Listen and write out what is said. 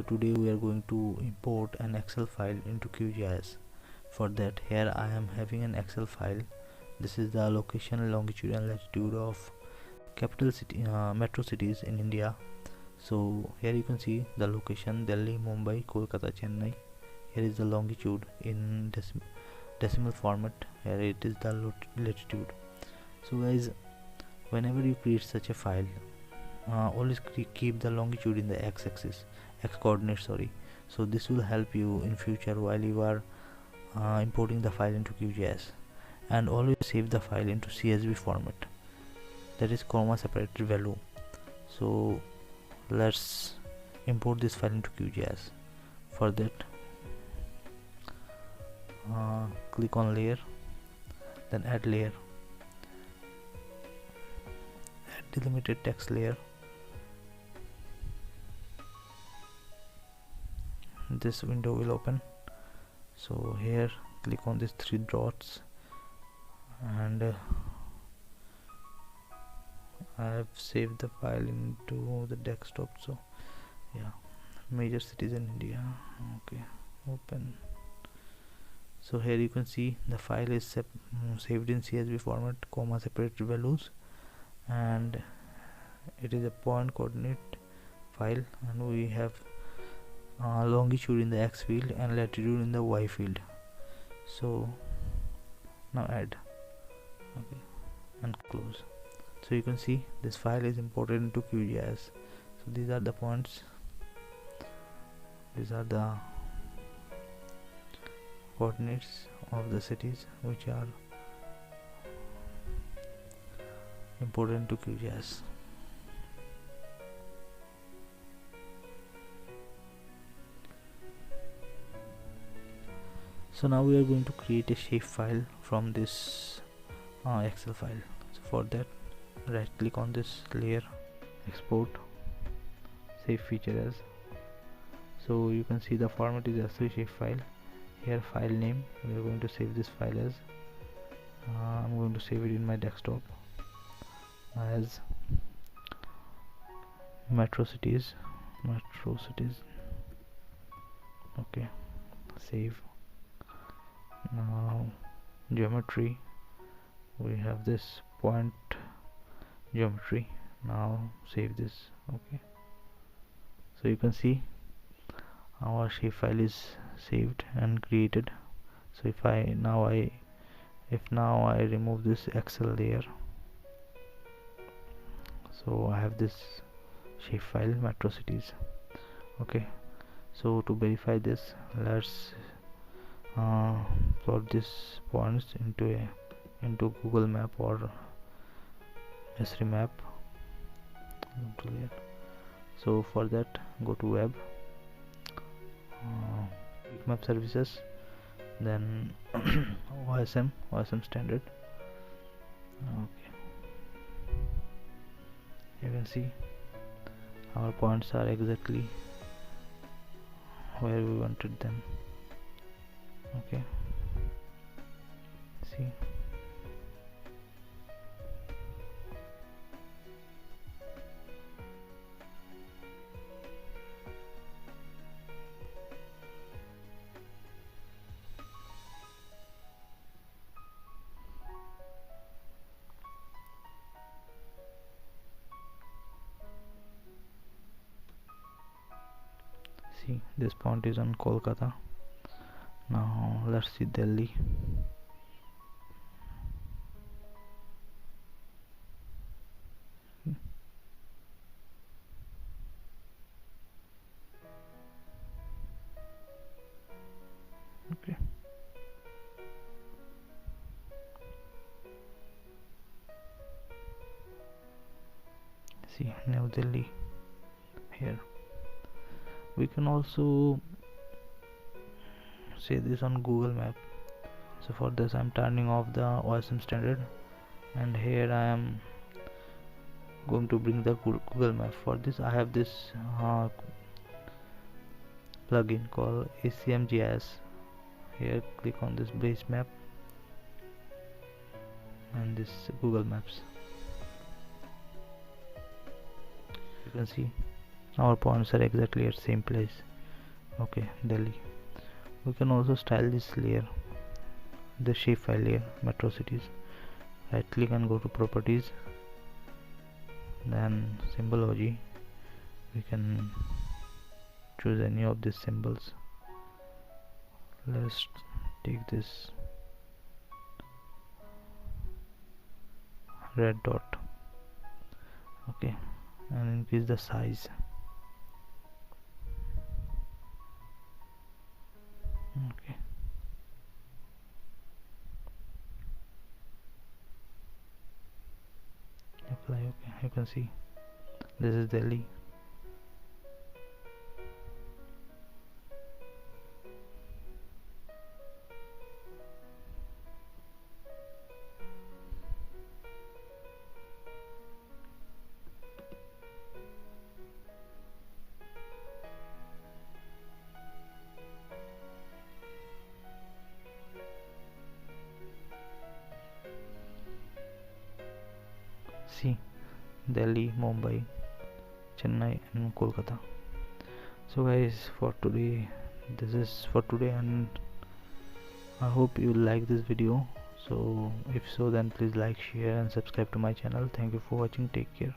So today we are going to import an Excel file into QGIS. For that, here I am having an Excel file. This is the location, longitude and latitude of capital city metro cities in India. So here you can see the location: Delhi, Mumbai, Kolkata, Chennai. Here is the longitude in decimal format. Here it is the latitude. So guys, whenever you create such a file, always keep the longitude in the x-axis, x coordinate, sorry. So this will help you in future while you are importing the file into QGIS. And always save the file into CSV format, that is comma separated value. So let's import this file into QGIS. For that, click on layer, then add layer, add delimited text layer. This window will open. So here click on these three dots, and I have saved the file into the desktop. So yeah, major cities in India. Okay, open. So here you can see the file is saved in CSV format, comma separated values, and it is a point coordinate file, and we have longitude in the X field and latitude in the Y field. So now add, okay, and close. So you can see this file is imported into QGIS. So these are the points, these are the coordinates of the cities which are imported into QGIS. So now we are going to create a shapefile from this Excel file. So for that, right click on this layer, export, save feature as. So you can see the format is SV shapefile. Here file name, we are going to save this file as I'm going to save it in my desktop as metro cities. Okay, save. Now geometry, we have this point geometry. Now save this. Okay, so you can see our shapefile is saved and created. So if now I remove this Excel layer, so I have this shapefile metro cities. Okay, so to verify this, let's plot these points into Google Map or S3 map. So for that, go to web, map services, then OSM standard. Okay, you can see our points are exactly where we wanted them. Okay, see, this point is on Kolkata. Now let's see Delhi. Okay, see New Delhi here. We can also say this on Google Map. So for this I'm turning off the OSM standard, and here I am going to bring the Google Map. For this I have this plugin called ACMGIS. Here click on this base map and this Google Maps. You can see our points are exactly at same place. Okay, Delhi. We can also style this layer, the shapefile layer, metro cities. Right click and go to properties, then symbology. We can choose any of these symbols. Let's take this red dot. Okay, and increase the size. Okay, apply. Okay, you can see this is Delhi. See, Delhi, Mumbai, Chennai and Kolkata. So guys, for today, this is for today, and I hope you like this video. So if so, then please like, share and subscribe to my channel. Thank you for watching. Take care.